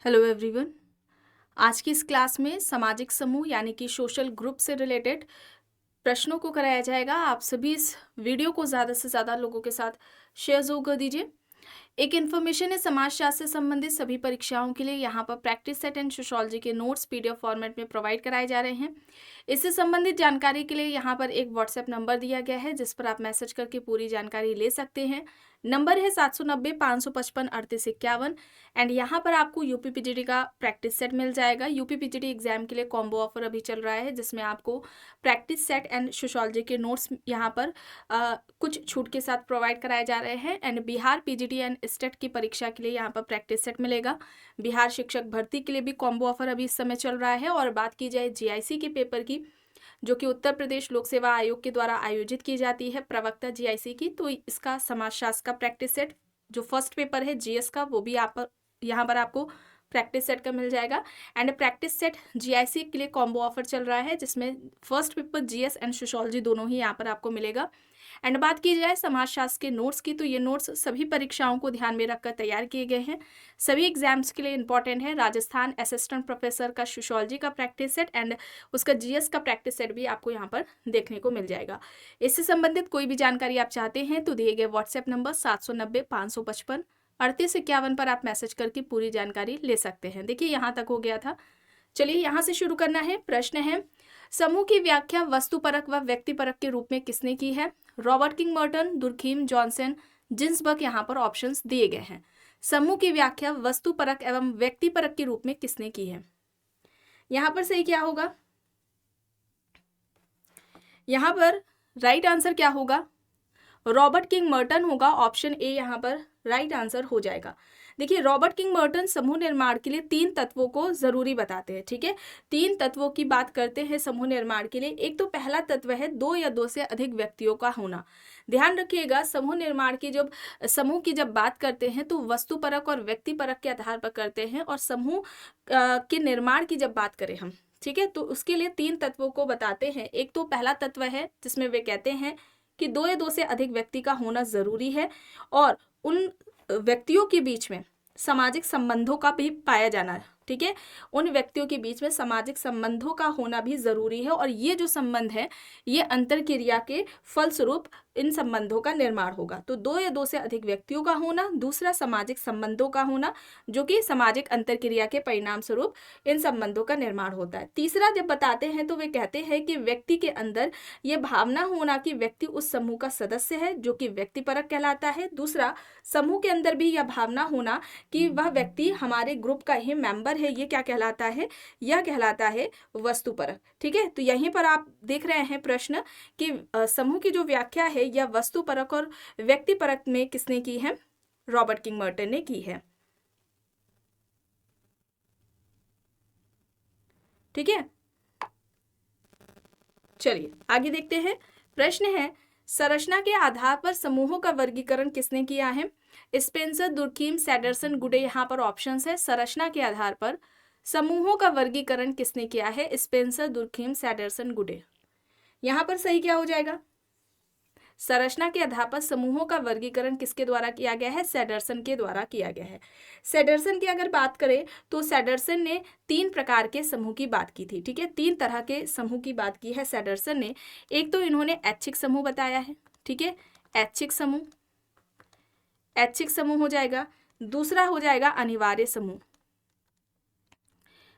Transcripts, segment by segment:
Hello everyone. आज की इस क्लास में सामाजिक समूह यानी कि सोशल ग्रुप से रिलेटेड प्रश्नों को कराया जाएगा। आप सभी इस वीडियो को ज़्यादा से ज़्यादा लोगों के साथ शेयर ज़रूर कर दीजिए। एक इन्फॉर्मेशन है, समाजशास्त्र से संबंधित सभी परीक्षाओं के लिए यहाँ पर प्रैक्टिस सेट एंड सोशियोलॉजी के नोट्स पीडीएफ फॉर्मेट में प्रोवाइड कराए जा रहे हैं। इससे संबंधित जानकारी के लिए यहाँ पर एक व्हाट्सएप नंबर दिया गया है जिस पर आप मैसेज करके पूरी जानकारी ले सकते हैं। नंबर है 790-555-3851 एंड यहाँ पर आपको यूपीपीजीडी का प्रैक्टिस सेट मिल जाएगा। यूपीपीजीडी एग्जाम के लिए कॉम्बो ऑफर अभी चल रहा है जिसमें आपको प्रैक्टिस सेट एंड सोशियोलॉजी के नोट्स यहाँ पर कुछ छूट के साथ प्रोवाइड कराए जा रहे हैं। And Bihar PGT and state की परीक्षा के लिए यहाँ पर प्रैक्टिस सेट मिलेगा। बिहार शिक्षक भर्ती के लिए भी कॉम्बो ऑफर अभी इस समय चल रहा है। और बात की जाए जीआईसी के पेपर की, जो कि उत्तर प्रदेश लोक सेवा आयोग के द्वारा आयोजित की जाती है, प्रवक्ता जीआईसी की, तो इसका समाजशास्त्र का प्रैक्टिस सेट जो फर्स्ट पेपर है जीएस का, वो भी यहाँ पर आपको प्रैक्टिस सेट का मिल जाएगा। एंड प्रैक्टिस सेट जीआईसी के लिए कॉम्बो ऑफर चल रहा है जिसमें first paper GS and sociology दोनों ही यहाँ पर आपको मिलेगा। एंड बात की जाए समाजशास्त्र के नोट्स की, तो ये नोट्स सभी परीक्षाओं को ध्यान में रखकर तैयार किए गए हैं। सभी एग्जाम्स के लिए इंपॉर्टेंट है। राजस्थान असिस्टेंट प्रोफेसर का सोशियोलॉजी का प्रैक्टिस सेट एंड उसका जीएस का प्रैक्टिस सेट भी आपको यहाँ पर देखने को मिल जाएगा। इससे संबंधित कोई भी जानकारी आप चाहते हैं तो दिए गए व्हाट्सएप नंबर 790-555-3851 पर आप मैसेज करके पूरी जानकारी ले सकते हैं। देखिए यहाँ तक हो गया था। चलिए यहाँ से शुरू करना है। प्रश्न है, समूह की व्याख्या वस्तुपरक व व्यक्तिपरक के रूप में किसने की है? Robert king Merton, Durkheim, Johnson, Ginsburg यहाँ पर ऑप्शंस दिए गए हैं। समूह की व्याख्या वस्तुपरक एवं व्यक्तिपरक के रूप में किसने की है? यहाँ पर सही क्या होगा? यहाँ पर राइट आंसर क्या होगा? रॉबर्ट किंग मर्टन होगा। ऑप्शन ए यहाँ पर राइट आंसर हो जाएगा। देखिए, रॉबर्ट किंग मर्टन समूह निर्माण के लिए 3 तत्वों को जरूरी बताते हैं। ठीक है, 3 तत्वों की बात करते हैं समूह निर्माण के लिए। एक तो पहला तत्व है 2 या 2 से अधिक व्यक्तियों का होना। ध्यान रखिएगा, समूह निर्माण की जब बात करते हैं तो वस्तुपरक और व्यक्तिपरक के आधार पर करते हैं। और समूह के निर्माण की जब बात करें हम, ठीक है, तो उसके लिए 3 तत्वों को बताते हैं। एक तो पहला तत्व है जिसमें वे कहते हैं कि 2 या 2 से अधिक व्यक्ति का होना जरूरी है और उन व्यक्तियों के बीच में सामाजिक संबंधों का भी पाया जाना है। ठीक है, उन व्यक्तियों के बीच में सामाजिक संबंधों का होना भी जरूरी है और ये जो संबंध है ये अंतरक्रिया के फलस्वरूप इन संबंधों का निर्माण होगा। तो 2 या 2 से अधिक व्यक्तियों का होना, दूसरा सामाजिक संबंधों का होना जो कि सामाजिक अंतरक्रिया के परिणाम स्वरूप इन संबंधों का निर्माण होता है। तीसरा जब बताते हैं तो वे कहते हैं कि व्यक्ति के अंदर ये भावना होना कि व्यक्ति उस समूह का सदस्य है, जो कि व्यक्तिपरक कहलाता है। दूसरा, समूह के अंदर भी यह भावना होना कि वह व्यक्ति हमारे ग्रुप का ही मेंबर है, ये क्या कहलाता है? यह कहलाता है वस्तुपरक। ठीक है, तो यहीं पर आप देख रहे हैं प्रश्न कि समूह की जो व्याख्या है यह वस्तुपरक और व्यक्तिपरक में किसने की है? रॉबर्ट किंग मर्टन ने की है। ठीक है, चलिए आगे देखते हैं। प्रश्न है, संरचना के आधार पर समूहों का वर्गीकरण किसने किया है? स्पेंसर, दुर्खीम, सैंडरसन, गुडे यहाँ पर ऑप्शंस है। संरचना के आधार पर समूहों का वर्गीकरण किसने किया है? स्पेंसर, दुर्खीम, सैंडरसन, गुडे। यहाँ पर सही क्या हो जाएगा? संरचना के आधार पर समूहों का वर्गीकरण किसके द्वारा किया गया है? सैंडरसन के द्वारा किया गया है। सैंडरसन की अगर बात करें तो सैंडरसन ने 3 प्रकार के समूह की बात की थी। ठीक है, 3 तरह के समूह की बात की है सैंडरसन ने। एक तो इन्होंने ऐच्छिक समूह बताया है। ठीक है, ऐच्छिक समूह हो जाएगा। दूसरा हो जाएगा अनिवार्य समूह।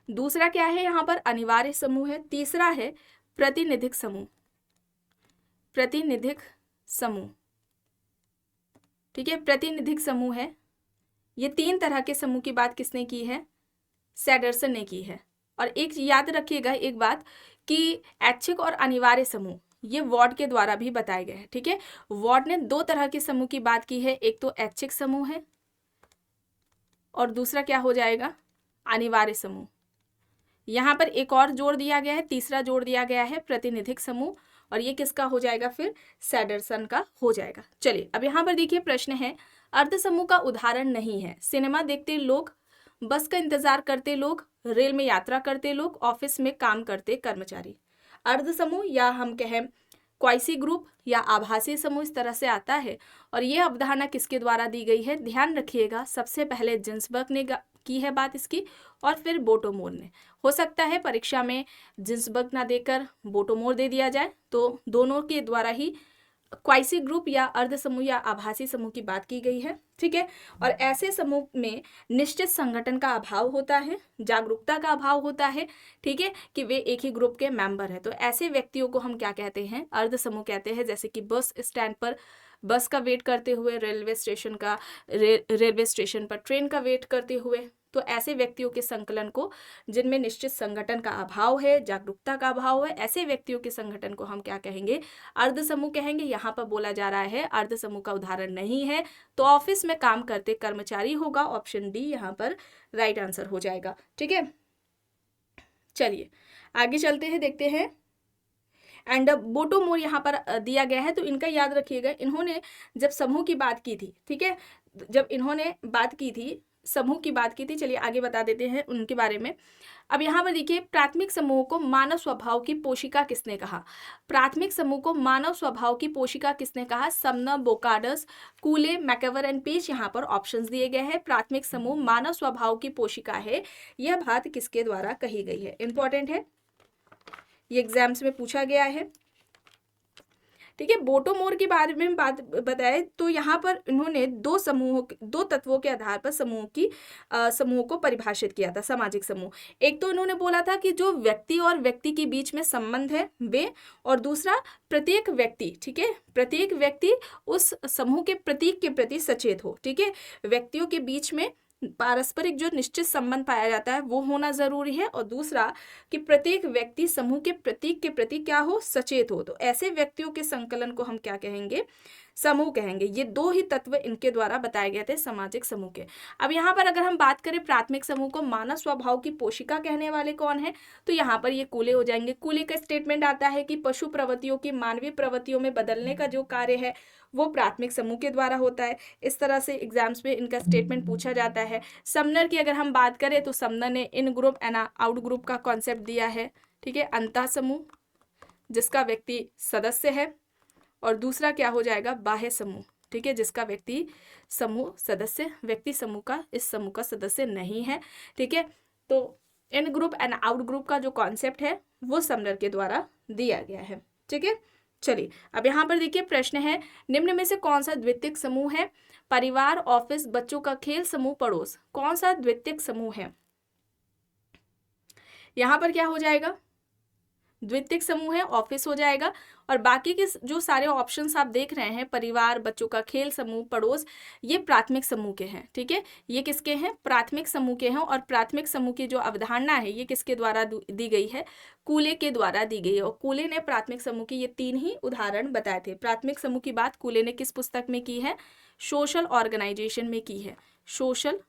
दूसरा क्या है यहाँ पर? अनिवार्य समूह है। तीसरा है प्रातिनिधिक समूह। ठीक है, प्रातिनिधिक समूह है। ये 3 तरह के समूह की बात किसने की है? सैंडरसन ने की है। और एक याद रखिएगा एक बात कि ऐच्छिक और अनिवार्य समूह ये वार्ड के द्वारा भी बताए गए हैं। ठीक है, वार्ड ने 2 तरह के समूह की बात की है। एक तो ऐच्छिक समूह है और दूसरा क्या हो जाएगा? अनिवार्य समूह। यहाँ पर एक और जोड़ दिया गया है, तीसरा जोड़ दिया गया है प्रातिनिधिक समूह, और ये किसका हो जाएगा? फिर सैंडरसन का हो जाएगा। चलिए अब यहाँ पर देखिए प्रश्न है, अर्ध समूह का उदाहरण नहीं है। सिनेमा देखते लोग, बस का इंतजार करते लोग, रेल में यात्रा करते लोग, ऑफिस में काम करते कर्मचारी। अर्ध समूह या हम कहें क्वाइसी ग्रुप या आभासी समूह इस तरह से आता है। और ये अवधारणा किसके द्वारा दी गई है? ध्यान रखिएगा, सबसे पहले जिन्सबर्ग ने की है बात इसकी, और फिर बोटोमोर ने। हो सकता है परीक्षा में जिन्सबर्ग ना देकर बोटोमोर दे दिया जाए, तो दोनों के द्वारा ही क्वाइसी ग्रुप या अर्ध समूह या आभासी समूह की बात की गई है, ठीक है। और ऐसे समूह में निश्चित संगठन का अभाव होता है, जागरूकता का अभाव होता है, ठीक है, कि वे एक ही ग्रुप के मेंबर हैं। तो ऐसे व्यक्तियों को हम क्या कहते हैं, अर्ध समूह कहते हैं। जैसे कि बस स्टैंड पर बस का वेट करते हुए, रेलवे स्टेशन पर ट्रेन का वेट करते हुए, तो ऐसे व्यक्तियों के संकलन को, जिनमें निश्चित संगठन का अभाव है, जागरूकता का अभाव है, ऐसे व्यक्तियों के संगठन को हम क्या कहेंगे, अर्ध समूह कहेंगे। यहाँ पर बोला जा रहा है अर्ध समूह का उदाहरण नहीं है, तो ऑफिस में काम करते कर्मचारी होगा। ऑप्शन डी यहाँ पर राइट आंसर हो जाएगा, ठीक है। चलिए आगे चलते हैं, देखते हैं। एंड बोटोमोर यहाँ पर दिया गया है, तो इनका याद रखिएगा, इन्होंने जब समूह की बात की थी, ठीक है, जब इन्होंने बात की थी, समूह की बात की थी। चलिए आगे बता देते हैं उनके बारे में। अब यहाँ पर देखिए, प्राथमिक समूह को मानव स्वभाव की पोशिका किसने कहा? प्राथमिक समूह को मानव स्वभाव की पोशिका किसने कहा? समनर, बोकार्डस, कूले, मैकएवर एंड पेज, यहाँ पर ऑप्शंस दिए गए हैं। प्राथमिक समूह मानव स्वभाव की पोशिका है, यह बात किसके द्वारा कही गई है? इंपॉर्टेंट है, ये एग्जाम्स में पूछा गया है, ठीक है। बोटोमोर के बारे में बात बताए, तो यहाँ पर इन्होंने दो तत्वों के आधार पर समूह को परिभाषित किया था, सामाजिक समूह। एक तो इन्होंने बोला था कि जो व्यक्ति और व्यक्ति के बीच में संबंध है वे, और दूसरा प्रत्येक व्यक्ति, ठीक है, प्रत्येक व्यक्ति उस समूह के प्रतीक के प्रति सचेत हो, ठीक है। व्यक्तियों के बीच में पारस्परिक जो निश्चित संबंध पाया जाता है वो होना जरूरी है, और दूसरा कि प्रत्येक व्यक्ति समूह के प्रतीक के प्रति क्या हो, सचेत हो। तो ऐसे व्यक्तियों के संकलन को हम क्या कहेंगे, समूह कहेंगे। ये दो ही तत्व इनके द्वारा बताए गए थे सामाजिक समूह के। अब यहाँ पर अगर हम बात करें प्राथमिक समूह को मानव स्वभाव की पोशिका कहने वाले कौन है, तो यहाँ पर ये कूले हो जाएंगे। कूले का स्टेटमेंट आता है कि पशु प्रवृत्तियों की मानवीय प्रवृत्तियों में बदलने का जो कार्य है वो प्राथमिक समूह के द्वारा होता है। इस तरह से एग्जाम्स में इनका स्टेटमेंट पूछा जाता है। समनर की अगर हम बात करें, तो समनर ने इन ग्रुप एंड आउट ग्रुप का कॉन्सेप्ट दिया है, ठीक है। अंतः समूह जिसका व्यक्ति सदस्य है, और दूसरा क्या हो जाएगा, बाह्य समूह, ठीक है, जिसका व्यक्ति समूह का इस समूह का सदस्य नहीं है, ठीक है। तो इन ग्रुप एंड आउट ग्रुप का जो कॉन्सेप्ट है वो समनर के द्वारा दिया गया है, ठीक है। चलिए अब यहाँ पर देखिए, प्रश्न है, निम्न में से कौन सा द्वितीयक समूह है? परिवार, ऑफिस, बच्चों का खेल, समूह, पड़ोस, कौन सा द्वितीयक समूह है? यहाँ पर क्या हो जाएगा, द्वितीयक समूह है, ऑफिस हो जाएगा। और बाकी के जो सारे ऑप्शंस आप देख रहे हैं, परिवार, बच्चों का खेल, समूह, पड़ोस, ये प्राथमिक समूह के हैं, ठीक है। ये किसके हैं, प्राथमिक समूह के हैं। और प्राथमिक समूह की जो अवधारणा है ये किसके द्वारा दी गई है, कूले के द्वारा दी गई है। और कूले ने प्राथमिक समूह की ये 3 ही उदाहरण बताए थे। प्राथमिक समूह की बात कूले ने किस पुस्तक में की है, सोशल ऑर्गेनाइजेशन में की है, सोशल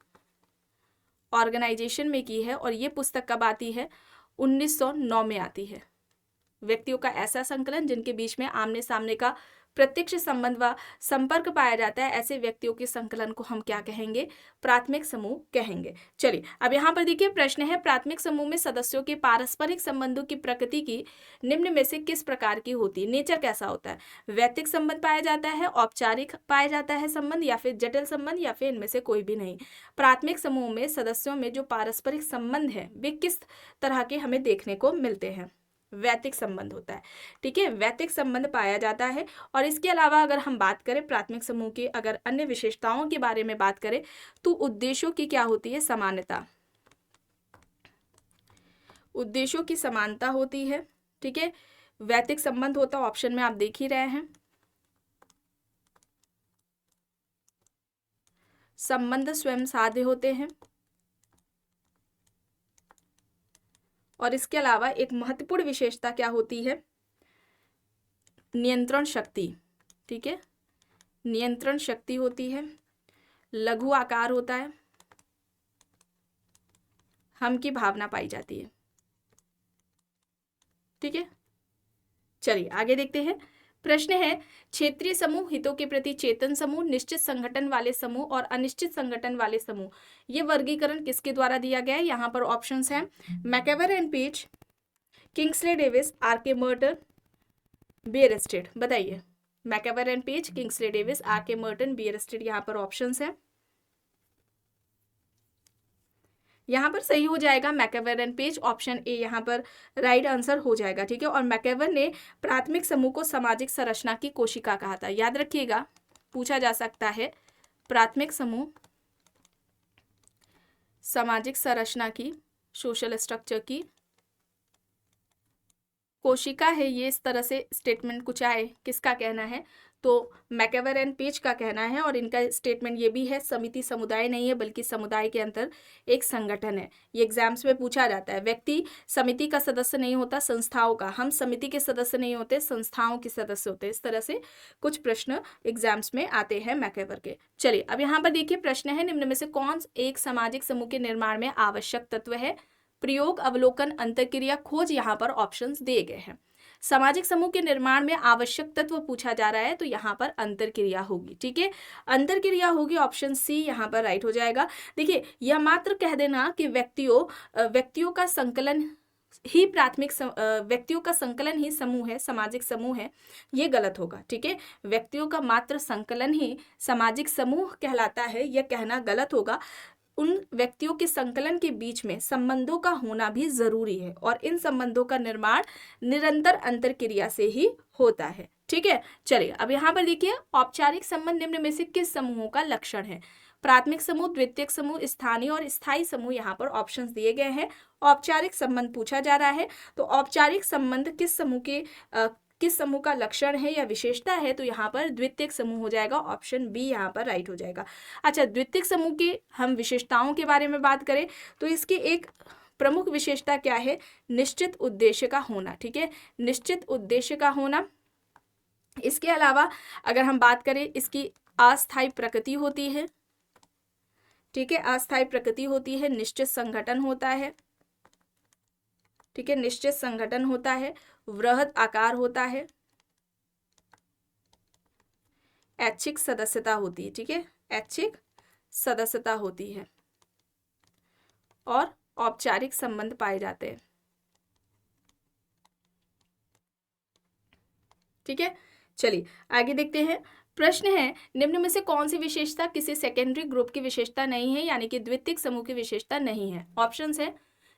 ऑर्गेनाइजेशन में की है। और ये पुस्तक कब आती है, 1909 में आती है। व्यक्तियों का ऐसा संकलन जिनके बीच में आमने सामने का प्रत्यक्ष संबंध व संपर्क पाया जाता है, ऐसे व्यक्तियों के संकलन को हम क्या कहेंगे, प्राथमिक समूह कहेंगे। चलिए अब यहाँ पर देखिए, प्रश्न है, प्राथमिक समूह में सदस्यों के पारस्परिक संबंधों की प्रकृति की निम्न में से किस प्रकार की होती है? नेचर कैसा होता है? वैयक्तिक संबंध पाया जाता है, औपचारिक पाया जाता है संबंध, या फिर जटिल संबंध, या फिर इनमें से कोई भी नहीं। प्राथमिक समूह में सदस्यों में जो पारस्परिक संबंध है वे किस तरह के हमें देखने को मिलते हैं? वैयक्तिक संबंध होता है, ठीक है, वैयक्तिक संबंध पाया जाता है। और इसके अलावा अगर हम बात करें प्राथमिक समूह की अगर अन्य विशेषताओं के बारे में बात करें, तो उद्देश्यों की क्या होती है, समानता, उद्देश्यों की समानता होती है, ठीक है। वैयक्तिक संबंध होता है, ऑप्शन में आप देख ही रहे हैं। संबंध स्वयं साध्य होते हैं। और इसके अलावा एक महत्वपूर्ण विशेषता क्या होती है, नियंत्रण शक्ति, ठीक है, नियंत्रण शक्ति होती है। लघु आकार होता है, हम की भावना पाई जाती है, ठीक है। चलिए आगे देखते हैं। प्रश्न है, क्षेत्रीय समूह, हितों के प्रति चेतन समूह, निश्चित संगठन वाले समूह और अनिश्चित संगठन वाले समूह, ये वर्गीकरण किसके द्वारा दिया गया है? यहाँ पर ऑप्शंस हैं, MacIver and Page, Kingsley Davis, R K. Merton, Bierstedt. बताइए, MacIver and Page, Kingsley Davis, R K. Merton, Bierstedt, यहाँ पर ऑप्शंस हैं। यहाँ पर सही हो जाएगा MacIver and Page, option A यहाँ पर राइट आंसर हो जाएगा। ठीक है, और मैकएवर ने प्राथमिक समूह को सामाजिक संरचना की कोशिका कहा था। याद रखिएगा, पूछा जा सकता है प्राथमिक समूह सामाजिक संरचना की, सोशल स्ट्रक्चर की कोशिका है, ये इस तरह से स्टेटमेंट कुछ आए, किसका कहना है? तो मैकएवर एंड पेज का कहना है। और इनका स्टेटमेंट ये भी है, समिति समुदाय नहीं है बल्कि समुदाय के अंतर एक संगठन है। ये एग्जाम्स में पूछा जाता है। व्यक्ति समिति का सदस्य नहीं होता, संस्थाओं का। हम समिति के सदस्य नहीं होते, संस्थाओं के सदस्य होते। इस तरह से कुछ प्रश्न एग्जाम्स में आते हैं मैकएवर के। चलिए अब यहाँ पर देखिए, प्रश्न है निम्न में से कौन एक सामाजिक समूह के निर्माण में आवश्यक तत्व है? प्रयोग, अवलोकन, अंतरक्रिया, खोज। यहाँ पर ऑप्शंस दिए गए हैं। सामाजिक समूह के निर्माण में आवश्यक तत्व पूछा जा रहा है, तो यहाँ पर अंतरक्रिया होगी। ठीक है, अंतरक्रिया होगी, ऑप्शन सी यहाँ पर राइट हो जाएगा। देखिए, यह मात्र कह देना कि व्यक्तियों का संकलन ही व्यक्तियों का संकलन ही समूह है, सामाजिक समूह है, ये गलत होगा। ठीक है, व्यक्तियों का मात्र संकलन ही सामाजिक समूह कहलाता है, यह कहना गलत होगा। उन व्यक्तियों के संकलन के बीच में संबंधों का होना भी जरूरी है, और इन संबंधों का निर्माण निरंतर अंतरक्रिया से ही होता है। ठीक है, चलिए अब यहाँ पर देखिए, औपचारिक संबंध निम्न में से किस समूहों का लक्षण है? प्राथमिक समूह, द्वितीयक समूह, स्थानीय और स्थायी समूह। यहाँ पर ऑप्शंस दिए गए हैं। औपचारिक संबंध पूछा जा रहा है, तो औपचारिक संबंध किस समूह का लक्षण है या विशेषता है? तो यहाँ पर द्वितीयक समूह हो जाएगा, ऑप्शन बी यहाँ पर राइट हो जाएगा। अच्छा, द्वितीयक समूह की हम विशेषताओं के बारे में बात करें तो इसकी एक प्रमुख विशेषता क्या है? निश्चित उद्देश्य का होना। ठीक है, निश्चित उद्देश्य का होना। इसके अलावा अगर हम बात करें, इसकी अस्थायी प्रकृति होती है। ठीक है, अस्थायी प्रकृति होती है, निश्चित संगठन होता है। ठीक है, निश्चित संगठन होता है, वृहद आकार होता है, ऐच्छिक सदस्यता होती है। ठीक है, ऐच्छिक सदस्यता होती है, और औपचारिक संबंध पाए जाते हैं। ठीक है, चलिए आगे देखते हैं। प्रश्न है, निम्न में से कौन सी विशेषता किसी सेकेंडरी ग्रुप की विशेषता नहीं है, यानी कि द्वितीयक समूह की विशेषता नहीं है? ऑप्शंस है,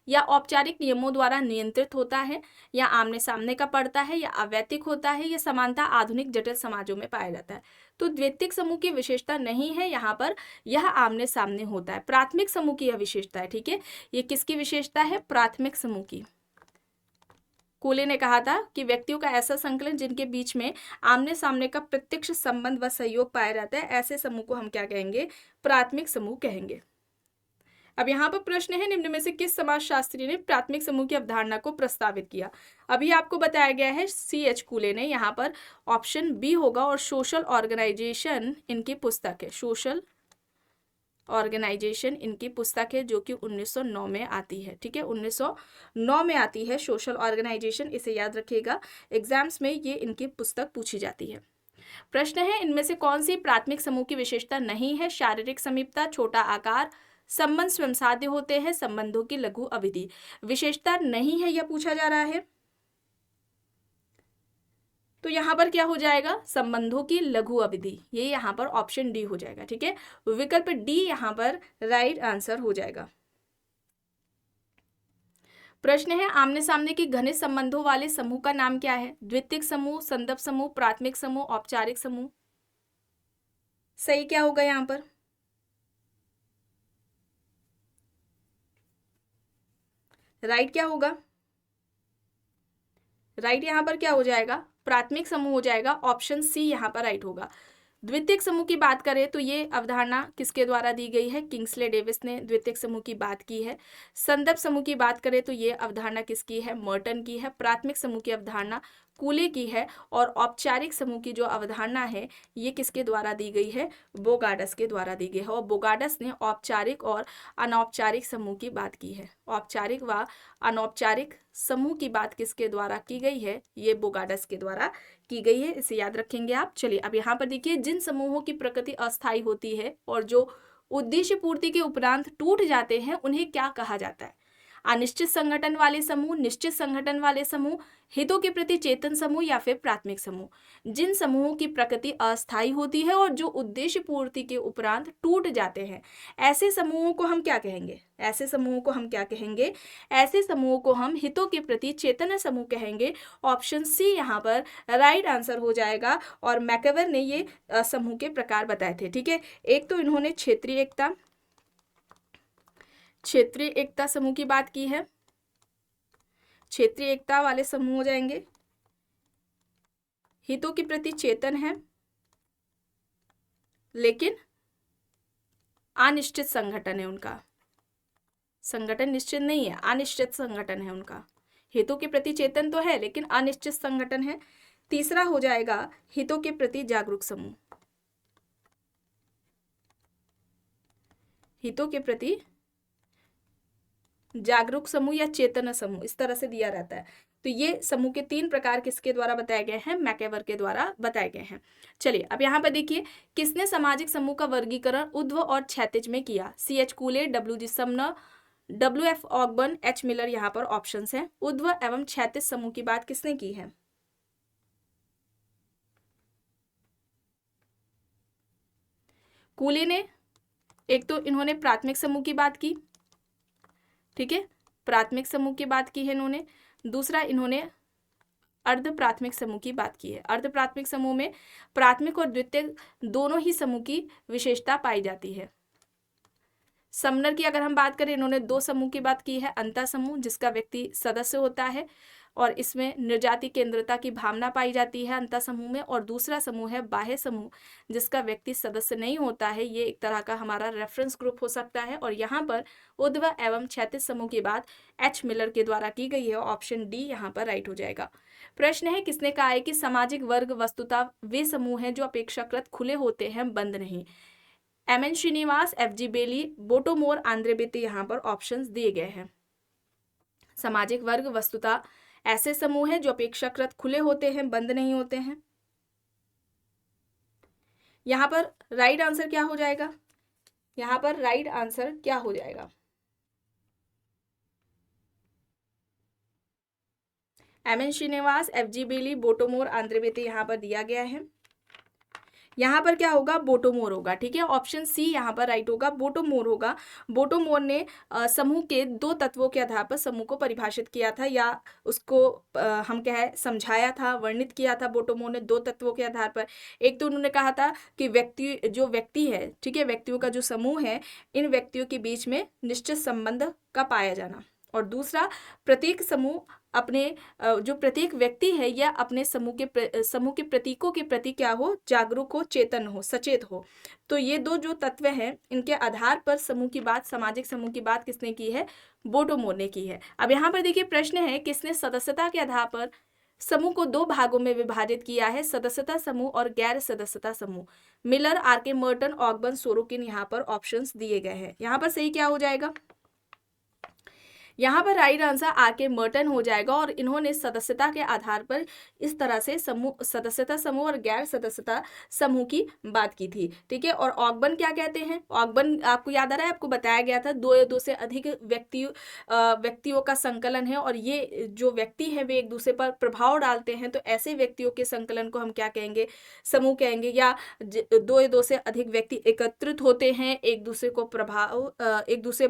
या औपचारिक नियमों द्वारा नियंत्रित होता है, या आमने सामने का पड़ता है, या अवैतिक होता है, या समानता आधुनिक जटिल समाजों में पाया जाता है। तो द्वितीयक समूह की विशेषता नहीं है यहाँ पर, यह आमने सामने होता है। प्राथमिक समूह की यह विशेषता है। ठीक है, ये किसकी विशेषता है? प्राथमिक समूह की। कूले ने कहा था कि व्यक्तियों का ऐसा संकलन जिनके बीच में आमने सामने का प्रत्यक्ष संबंध व सहयोग पाया जाता है, ऐसे समूह को हम क्या कहेंगे? प्राथमिक समूह कहेंगे। अब यहाँ पर प्रश्न है, निम्न में से किस समाजशास्त्री ने प्राथमिक समूह की अवधारणा को प्रस्तावित किया? अभी आपको बताया गया है C.H. कूले ने। यहाँ पर ऑप्शन बी होगा, और सोशल ऑर्गेनाइजेशन इनकी पुस्तक है। सोशल ऑर्गेनाइजेशन इनकी पुस्तक है, जो कि 1909 में आती है। ठीक है, 1909 में आती है सोशल ऑर्गेनाइजेशन, इसे याद रखिएगा, एग्जाम्स में ये इनकी पुस्तक पूछी जाती है। प्रश्न है, इनमें से कौन सी प्राथमिक समूह की विशेषता नहीं है? शारीरिक समीपता, छोटा आकार, संबंध स्वयं साध्य होते हैं, संबंधों की लघु अवधि। विशेषता नहीं है यह पूछा जा रहा है, तो यहाँ पर क्या हो जाएगा? संबंधों की लघु अवधि। ये यहाँ पर ऑप्शन डी हो जाएगा। ठीक है, विकल्प डी यहाँ पर राइट आंसर हो जाएगा। प्रश्न है, आमने सामने की घनिष्ठ संबंधों वाले समूह का नाम क्या है? द्वितीयक समूह, संदर्भ समूह, प्राथमिक समूह, औपचारिक समूह। सही क्या होगा यहाँ पर? राइट क्या होगा? राइट यहाँ पर क्या हो जाएगा? प्राथमिक समूह हो जाएगा, ऑप्शन सी यहाँ पर राइट होगा। द्वितीयक समूह की बात करें तो ये अवधारणा किसके द्वारा दी गई है? किंग्सले डेविस ने द्वितीयक समूह की बात की है। संदर्भ समूह की बात करें तो ये अवधारणा किसकी है? मर्टन की है। प्राथमिक समूह की अवधारणा कूले की है, और औपचारिक समूह की जो अवधारणा है ये किसके द्वारा दी गई है? बोगार्डस के द्वारा दी गई है, और बोगार्डस ने औपचारिक और अनौपचारिक समूह की बात की है। औपचारिक व अनौपचारिक समूह की बात किसके द्वारा की गई है? ये बोगार्डस के द्वारा की गई है, इसे याद रखेंगे आप। चलिए अब यहाँ पर देखिए, जिन समूहों की प्रकृति अस्थायी होती है और जो उद्देश्य पूर्ति के उपरांत टूट जाते हैं, उन्हें क्या कहा जाता है? अनिश्चित संगठन वाले समूह, निश्चित संगठन वाले समूह, हितों के प्रति चेतन समूह या फिर प्राथमिक समूह। जिन समूहों की प्रकृति अस्थायी होती है और जो उद्देश्य पूर्ति के उपरांत टूट जाते हैं, ऐसे समूहों को हम क्या कहेंगे? ऐसे समूहों को हम क्या कहेंगे? ऐसे समूहों को हम हितों के प्रति चेतन समूह कहेंगे। ऑप्शन सी यहाँ पर राइट आंसर हो जाएगा। और मैकवेर ने ये समूह के प्रकार बताए थे। ठीक है, एक तो इन्होंने क्षेत्रीय एकता समूह की बात की है। क्षेत्रीय एकता वाले समूह हो जाएंगे, हितों के प्रति चेतन है लेकिन अनिश्चित संगठन है उनका। संगठन निश्चित नहीं है, अनिश्चित संगठन है उनका। हितों के प्रति चेतन तो है लेकिन अनिश्चित संगठन है। तीसरा हो जाएगा हितों के प्रति जागरूक समूह। हितों के प्रति जागरूक समूह या चेतन समूह, इस तरह से दिया रहता है। तो ये समूह के 3 प्रकार किसके द्वारा बताए गए हैं? मैकवेर के द्वारा बताए गए हैं। चलिए अब यहाँ पर देखिए, किसने सामाजिक समूह का वर्गीकरण ऊर्ध्व और क्षैतिज में किया? C.H. कूले, W.G. Sumner, W.F. Ogburn, H. Miller यहाँ पर ऑप्शंस हैं। ऊर्ध्व एवं क्षैतिज समूह की बात किसने की है? कूले ने, एक तो इन्होंने प्राथमिक समूह की बात की, ठीक है, प्राथमिक समूह की बात की है इन्होंने। दूसरा इन्होंने अर्ध प्राथमिक समूह की बात की है। अर्ध प्राथमिक समूह में प्राथमिक और द्वितीय दोनों ही समूह की विशेषता पाई जाती है। समनर की अगर हम बात करें, इन्होंने 2 समूह की बात की है। अंतः समूह जिसका व्यक्ति सदस्य होता है और इसमें निर्जाति केंद्रता की भावना पाई जाती है अंतः समूह में। और दूसरा समूह है बाह्य समूह जिसका व्यक्ति सदस्य नहीं होता है। ये एक तरह का हमारा रेफरेंस ग्रुप हो सकता है। और यहाँ पर ऊर्ध्व एवं क्षैतिज समूह की बात H. मिलर के द्वारा की गई है। ऑप्शन डी यहाँ पर राइट हो जाएगा। प्रश्न है, किसने कहा है कि सामाजिक वर्ग वस्तुतः वे समूह हैं जो अपेक्षाकृत खुले होते हैं, बंद नहीं? M.N. श्रीनिवास, F.G. बेली, बोटोमोर, आंद्रे बेते यहाँ पर ऑप्शंस दिए गए हैं। सामाजिक वर्ग वस्तुतः ऐसे समूह हैं जो अपेक्षाकृत खुले होते हैं, बंद नहीं होते हैं। यहाँ पर राइट आंसर क्या हो जाएगा? यहाँ पर राइट आंसर क्या हो जाएगा? M.N. श्रीनिवास, F.G. बेली, बोटोमोर, आंद्रे बेते यहाँ पर दिया गया है। यहाँ पर क्या होगा? बोटोमोर होगा। ठीक है, ऑप्शन सी यहाँ पर राइट होगा, बोटोमोर होगा। बोटोमोर ने समूह के 2 तत्वों के आधार पर समूह को परिभाषित किया था, या उसको हम समझाया था, वर्णित किया था। बोटोमोर ने 2 तत्वों के आधार पर, एक तो उन्होंने कहा था कि व्यक्ति है, ठीक है, व्यक्तियों का जो समूह है, इन व्यक्तियों के बीच में निश्चित संबंध का पाया जाना। और दूसरा, प्रत्येक समूह अपने जो प्रत्येक व्यक्ति है या अपने समूह के प्रतीकों के प्रति क्या हो? जागरूक हो, चेतन हो, सचेत हो। तो ये 2 जो तत्व हैं, इनके आधार पर समूह की बात, सामाजिक समूह की बात किसने की है? बोटोमोर ने की है। अब यहाँ पर देखिए, प्रश्न है, किसने सदस्यता के आधार पर समूह को 2 भागों में विभाजित किया है? सदस्यता समूह और गैर सदस्यता समूह। Miller, R.K. Merton, Ogburn, Sorokin यहाँ पर ऑप्शंस दिए गए हैं। यहाँ पर सही क्या हो जाएगा? यहाँ पर राइट आंसर R.K. मर्टन हो जाएगा। और इन्होंने सदस्यता के आधार पर इस तरह से समूह, सदस्यता समूह और गैर सदस्यता समूह की बात की थी। ठीक है, और ऑगबर्न क्या कहते हैं? ऑगबर्न आपको याद आ रहा है, आपको बताया गया था 2 से अधिक व्यक्तियों का संकलन है, और ये जो व्यक्ति है वे एक दूसरे पर प्रभाव डालते हैं। तो ऐसे व्यक्तियों के संकलन को हम क्या कहेंगे? समूह कहेंगे। या 2 से अधिक व्यक्ति एकत्रित होते हैं, एक दूसरे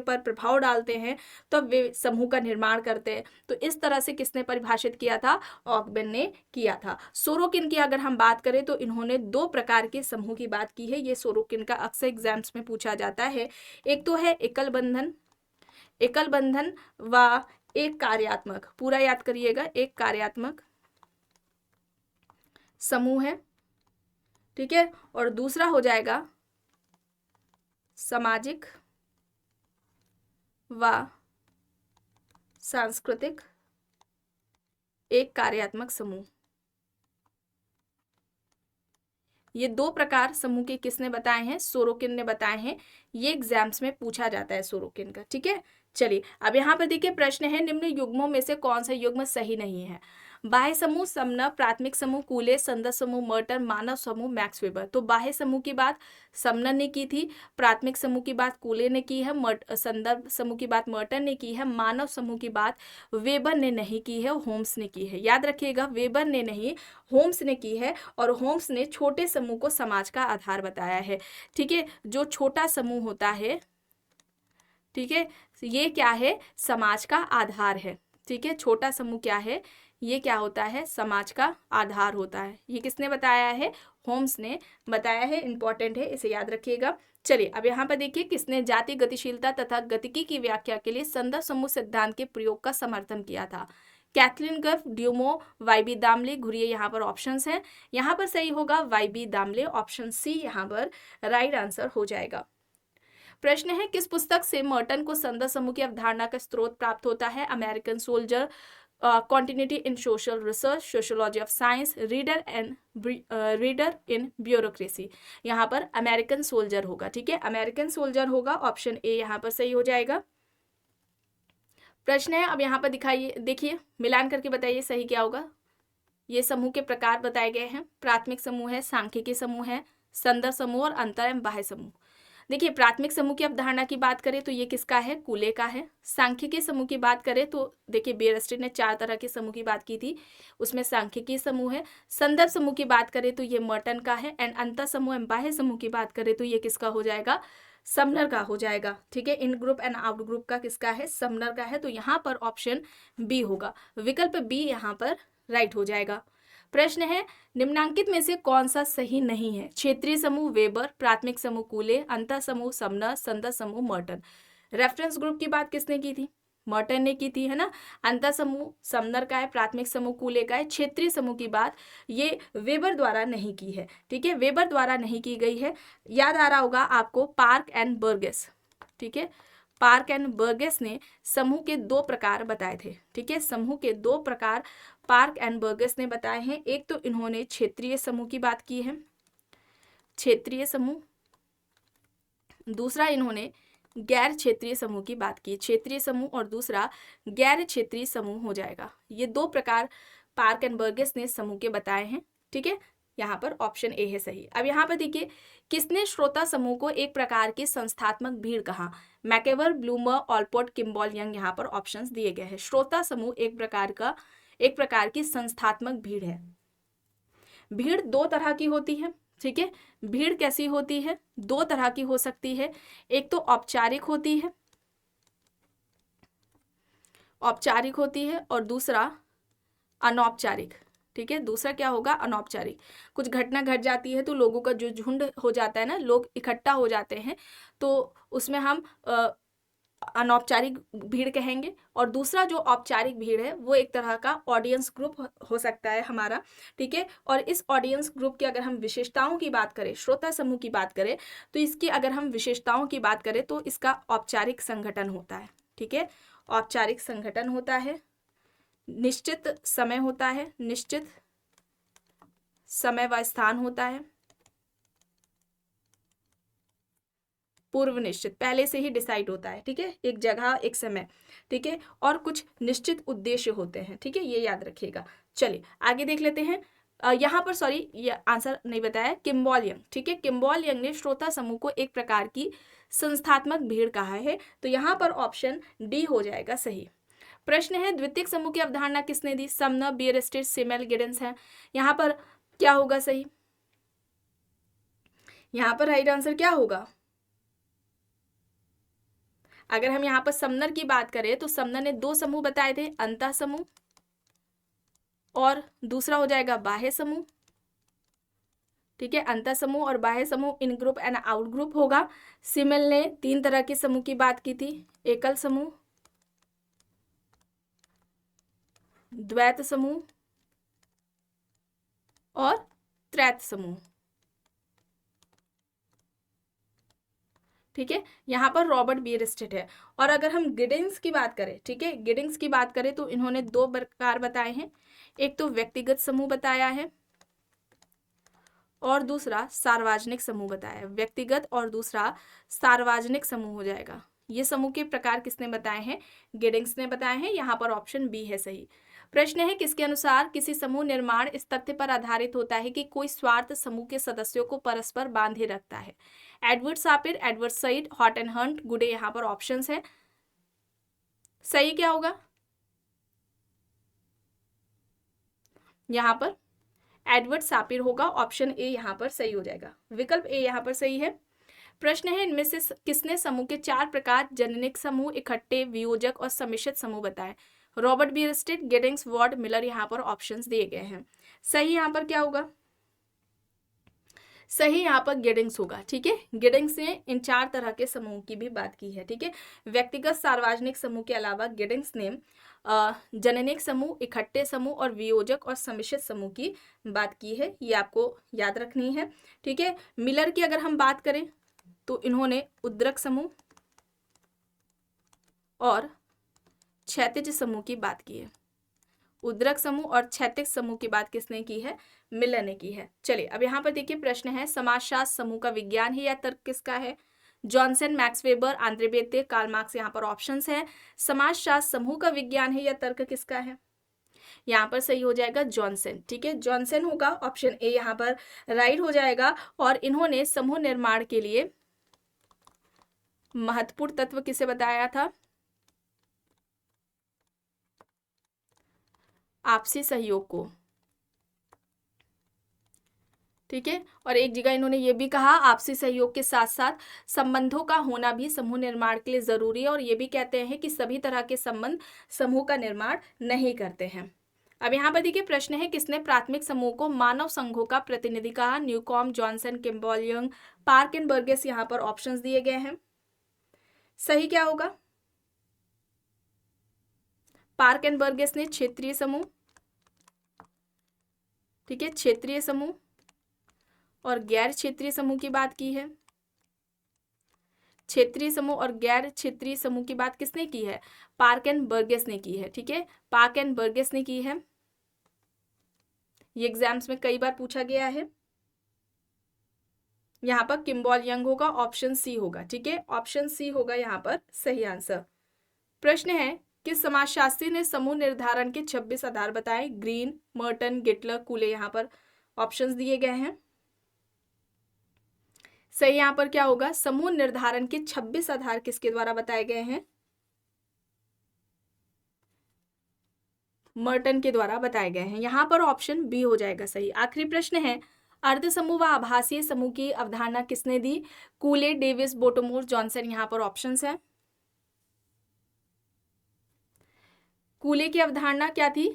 पर प्रभाव डालते हैं, तो वे समूह का निर्माण करते हैं। तो इस तरह से किसने परिभाषित किया था? ऑगबर्न ने किया था। सोरोकिन की अगर हम बात करें तो इन्होंने 2 प्रकार के समूह की बात की है। ये सोरोकिन का अक्सर एग्जाम्स में पूछा जाता है। एक तो है एकल बंधन व एक कार्यात्मक, पूरा याद करिएगा, एक कार्यात्मक समूह है। ठीक है, और दूसरा हो जाएगा सामाजिक व सांस्कृतिक एक कार्यात्मक समूह। ये 2 प्रकार समूह के किसने बताए हैं? सोरोकिन ने बताए हैं। ये एग्जाम्स में पूछा जाता है सोरोकिन का। ठीक है, चलिए अब यहाँ पर देखिए, प्रश्न है, निम्न युग्मों में से कौन सा युग्म सही नहीं है? बाह्य समूह समनर, प्राथमिक समूह कूले, संदर्भ समूह मर्टन, मानव समूह मैक्स वेबर। तो बाह्य समूह की बात समनर ने की थी, प्राथमिक समूह की बात कूले ने की है, संदर्भ समूह की बात मर्टन ने की है, मानव समूह की बात वेबर ने नहीं की है, होम्स ने की है। याद रखिएगा, वेबर ने नहीं, होम्स ने की है, और होम्स ने छोटे समूह को समाज का आधार बताया है। ठीक है, जो छोटा समूह होता है, ठीक है, ये क्या है, समाज का आधार है। ठीक है, छोटा समूह क्या है, ये क्या होता है, समाज का आधार होता है। ये किसने बताया है, होम्स ने बताया है, इंपॉर्टेंट है, इसे याद रखिएगा। चलिए अब यहाँ पर देखिए, किसने जाति गतिशीलता तथा गतिकी की व्याख्या के लिए संदर्भ समूह सिद्धांत के प्रयोग का समर्थन किया था। कैथलीन गर्फ, ड्यूमो, वाईबी दामले। घुरिए, यहाँ पर ऑप्शंस हैं, यहाँ पर सही होगा वाईबी दामले, ऑप्शन सी यहाँ पर राइट आंसर हो जाएगा। प्रश्न है, किस पुस्तक से मर्टन को संदर्भ समूह की अवधारणा का स्रोत प्राप्त होता है? American soldier, continuity in social research, sociology of science, reader in bureaucracy. यहाँ पर अमेरिकन सोल्जर होगा। ठीक है, अमेरिकन सोल्जर होगा, ऑप्शन ए यहाँ पर सही हो जाएगा। प्रश्न है, अब यहाँ पर दिखाइए, देखिए मिलान करके बताइए सही क्या होगा। ये समूह के प्रकार बताए गए हैं, प्राथमिक समूह है, सांख्यिकी समूह है, संदर्भ समूह और अंतर एवं बाह्य समूह। देखिए, प्राथमिक समूह की अवधारणा की बात करें तो ये किसका है, कूले का है। सांख्यिकी समूह की बात करें तो देखिए, बेयरस्ट्रीट ने 4 तरह के समूह की बात की थी, उसमें सांख्यिकी समूह है। संदर्भ समूह की बात करें तो ये मर्टन का है, एंड अंतर समूह एवं बाह्य समूह की बात करें तो ये किसका हो जाएगा, समनर का हो जाएगा। ठीक है, इन ग्रुप एंड आउट ग्रुप का किसका है, समनर का है। तो यहाँ पर ऑप्शन बी होगा, विकल्प बी यहाँ पर राइट हो जाएगा। प्रश्न है, निम्नांकित में से कौन सा सही नहीं है? क्षेत्रीय समूह वेबर, प्राथमिक समूह कूले, अंतर समूह समनर, संदर्भ समूह मर्टन। रेफरेंस ग्रुप की बात किसने की थी, मर्टन ने की थी, है ना। अंतर समूह समनर का है, प्राथमिक समूह कूले का है। क्षेत्रीय समूह की बात ये वेबर द्वारा नहीं की है। ठीक है, वेबर द्वारा नहीं की गई है। याद आ रहा होगा आपको, पार्क एंड बर्गेस। ठीक है, पार्क एंड बर्गेस ने समूह के 2 प्रकार बताए थे। ठीक है, समूह के 2 प्रकार पार्क एंड बर्गेस ने बताए हैं। एक तो इन्होंने क्षेत्रीय समूह की बात की है, क्षेत्रीय समूह, दूसरा इन्होंने गैर क्षेत्रीय समूह की बात की, क्षेत्रीय समूह और दूसरा गैर क्षेत्रीय समूह हो जाएगा। ये 2 प्रकार पार्क एंड बर्गेस ने समूह के बताए हैं। ठीक है, यहाँ पर ऑप्शन ए है सही। अब यहाँ पर देखिए, किसने श्रोता समूह को एक प्रकार की संस्थात्मक भीड़ कहा? मैकेवर, ब्लूमर, ऑलपोर्ट, किम्बॉल यंग। यहाँ पर ऑप्शंस दिए गए हैं। श्रोता समूह एक प्रकार की संस्थात्मक भीड़ है। भीड़ 2 तरह की होती है। ठीक है, भीड़ कैसी होती है, 2 तरह की हो सकती है। एक तो औपचारिक होती है, औपचारिक होती है, और दूसरा अनौपचारिक। ठीक है, दूसरा क्या होगा, अनौपचारिक। कुछ घटना घट जाती है तो लोगों का जो झुंड हो जाता है ना, लोग इकट्ठा हो जाते हैं, तो उसमें हम अनौपचारिक भीड़ कहेंगे। और दूसरा जो औपचारिक भीड़ है वो एक तरह का ऑडियंस ग्रुप हो सकता है हमारा। ठीक है, और इस ऑडियंस ग्रुप की अगर हम विशेषताओं की बात करें, श्रोता समूह की बात करें, तो इसकी अगर हम विशेषताओं की बात करें तो इसका औपचारिक संगठन होता है। ठीक है, औपचारिक संगठन होता है, निश्चित समय होता है, निश्चित समय व स्थान होता है, पूर्व निश्चित, पहले से ही डिसाइड होता है। ठीक है, एक जगह एक समय। ठीक है, और कुछ निश्चित उद्देश्य होते हैं। ठीक है, ये याद रखिएगा। चलिए आगे देख लेते हैं। यहाँ पर सॉरी, ये आंसर नहीं बताया, किम्बॉल यंग। ठीक है, किम्बॉल यंग ने श्रोता समूह को एक प्रकार की संस्थात्मक भीड़ कहा है। तो यहाँ पर ऑप्शन डी हो जाएगा सही। प्रश्न है, द्वितीयक समूह की अवधारणा किसने दी? समनर, बियरस्ट्रीट, सिमेल, गिडेंस है। यहाँ पर क्या होगा सही? यहाँ पर राइट आंसर क्या होगा? अगर हम यहाँ पर समनर की बात करें तो समनर ने 2 समूह बताए थे, अंतः समूह और दूसरा हो जाएगा बाह्य समूह। ठीक है, अंतः समूह और बाह्य समूह, इन ग्रुप एंड आउट ग्रुप होगा। सिमेल ने 3 तरह के समूह की बात की थी, एकल समूह, द्वैत समूह और त्रैत समूह। ठीक है, यहाँ पर रॉबर्ट बियरस्ट्रीट है। और अगर हम गिडिंग्स की बात करें, ठीक है, गिडिंग्स की बात करें तो इन्होंने 2 प्रकार बताए हैं। एक तो व्यक्तिगत समूह बताया है और दूसरा सार्वजनिक समूह बताया है। व्यक्तिगत और दूसरा सार्वजनिक समूह हो जाएगा। ये समूह के प्रकार किसने बताए हैं? गिडिंग्स ने बताए हैं। यहाँ पर ऑप्शन बी है सही। प्रश्न है किसके अनुसार किसी समूह निर्माण इस तथ्य पर आधारित होता है कि कोई स्वार्थ समूह के सदस्यों को परस्पर बांधे रखता है। एडवर्ड सापिर, एडवर्ड सईद, हॉट एंड हंट, गुडे यहाँ पर ऑप्शंस है। सही क्या होगा यहाँ पर? एडवर्ड सापिर होगा, ऑप्शन ए यहाँ पर सही हो जाएगा, विकल्प ए यहाँ पर सही है। प्रश्न है इनमें से किसने समूह के 4 प्रकार जननिक समूह, इकट्ठे, वियोजक और सम्मिश्रित समूह बताए? रॉबर्ट बीयरस्टेड, गिडिंग्स, वार्ड, मिलर यहाँ पर ऑप्शंस दिए गए हैं। सही यहाँ पर क्या होगा? सही यहाँ पर गिडिंग्स होगा। ठीक है, गिडिंग्स ने इन 4 तरह के समूह की भी बात की है। ठीक है, व्यक्तिगत सार्वजनिक समूह के अलावा गिडिंग्स ने जननिक समूह, इकट्ठे समूह और वियोजक और सम्मिश्रित समूह की बात की है। ये आपको याद रखनी है। ठीक है, मिलर की अगर हम बात करें तो इन्होंने उद्रक समूह और क्षैतिज समूह की बात की है। उद्रक समूह और क्षैतिज समूह की बात किसने की है? मिलर ने की है। चलिए अब यहाँ पर देखिए प्रश्न है समाजशास्त्र समूह का विज्ञान है या तर्क किसका है? Johnson, Max Weber, Andre Beteille, Karl Marx यहाँ पर ऑप्शंस है। समाजशास्त्र समूह का विज्ञान है या तर्क किसका है? यहाँ पर सही हो जाएगा जॉनसन। ठीक है, जॉनसन होगा, ऑप्शन ए यहाँ पर राइट हो जाएगा। और इन्होंने समूह निर्माण के लिए महत्वपूर्ण तत्व किसे बताया था? आपसी सहयोग को। ठीक है, और एक जगह इन्होंने ये भी कहा आपसी सहयोग के साथ साथ संबंधों का होना भी समूह निर्माण के लिए जरूरी है। और ये भी कहते हैं कि सभी तरह के संबंध समूह का निर्माण नहीं करते हैं। अब यहाँ पर देखिए प्रश्न है किसने प्राथमिक समूह को मानव संघों का प्रतिनिधि कहा? Newcomb, Johnson, Kimball Young, Park and Burgess यहाँ पर ऑप्शंस दिए गए हैं। सही क्या होगा? पार्क एंड बर्गेस ने क्षेत्रीय समूह, ठीक है, क्षेत्रीय समूह और गैर क्षेत्रीय समूह की बात की है। क्षेत्रीय समूह और गैर क्षेत्रीय समूह की बात किसने की है? पार्क एंड बर्गेस ने की है। ठीक है, पार्क एंड बर्गेस ने की है। ये एग्जाम्स में कई बार पूछा गया है। यहाँ पर किम्बॉल यंग होगा, ऑप्शन सी होगा। ठीक है, ऑप्शन सी होगा यहाँ पर सही आंसर। प्रश्न है किस समाजशास्त्री ने समूह निर्धारण के 26 आधार बताए? ग्रीन, मर्टन, गिटलर, कूले यहाँ पर ऑप्शंस दिए गए हैं। सही यहाँ पर क्या होगा? समूह निर्धारण के 26 आधार किसके द्वारा बताए गए हैं? मर्टन के द्वारा बताए गए हैं। यहाँ पर ऑप्शन बी हो जाएगा सही। आखिरी प्रश्न है अर्ध समूह व आभासीय समूह की अवधारणा किसने दी? कूले, डेविस, बोटोमोर, जॉनसन यहाँ पर ऑप्शंस है। कूले की अवधारणा क्या थी?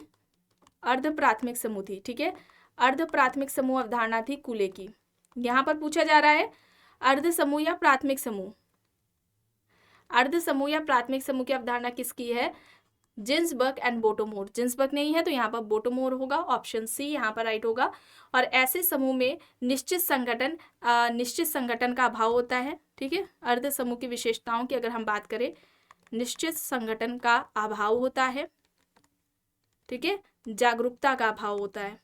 अर्ध प्राथमिक समूह थी। ठीक है, अर्ध प्राथमिक समूह अवधारणा थी कूले की। यहाँ पर पूछा जा रहा है अर्ध समूह या प्राथमिक समूह, अर्ध समूह या प्राथमिक समूह की अवधारणा किसकी है? Ginsburg and बोटोमोर। जिन्सबर्ग नहीं है तो यहाँ पर बोटोमोर होगा, ऑप्शन सी यहाँ पर राइट होगा। और ऐसे समूह में निश्चित संगठन का अभाव होता है। ठीक है, अर्ध समूह की विशेषताओं की अगर हम बात करें, निश्चित संगठन का अभाव होता है। ठीक है, जागरूकता का अभाव होता है।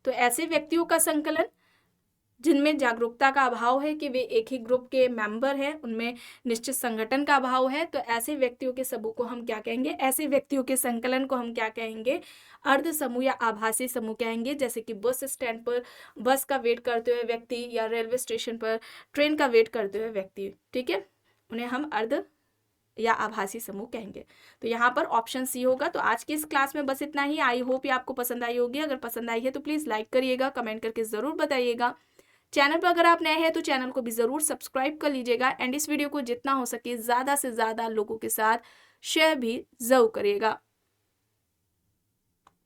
तो ऐसे व्यक्तियों का संकलन जिनमें जागरूकता का अभाव है कि वे एक ही ग्रुप के मेंबर हैं, उनमें निश्चित संगठन का अभाव है, तो ऐसे व्यक्तियों के समूह को हम क्या कहेंगे? ऐसे व्यक्तियों के संकलन को हम क्या कहेंगे? अर्ध समूह या आभासी समूह कहेंगे। जैसे कि बस स्टैंड पर बस का वेट करते हुए व्यक्ति या रेलवे स्टेशन पर ट्रेन का वेट करते हुए व्यक्ति, ठीक है, उन्हें हम अर्ध या आभासी समूह कहेंगे। तो यहाँ पर ऑप्शन सी होगा। तो आज की इस क्लास में बस इतना ही। आई होप ये आपको पसंद आई होगी। अगर पसंद आई है तो प्लीज़ लाइक करिएगा, कमेंट करके ज़रूर बताइएगा। चैनल पर अगर आप नए हैं तो चैनल को भी ज़रूर सब्सक्राइब कर लीजिएगा एंड इस वीडियो को जितना हो सके ज़्यादा से ज़्यादा लोगों के साथ शेयर भी ज़रूर करिएगा।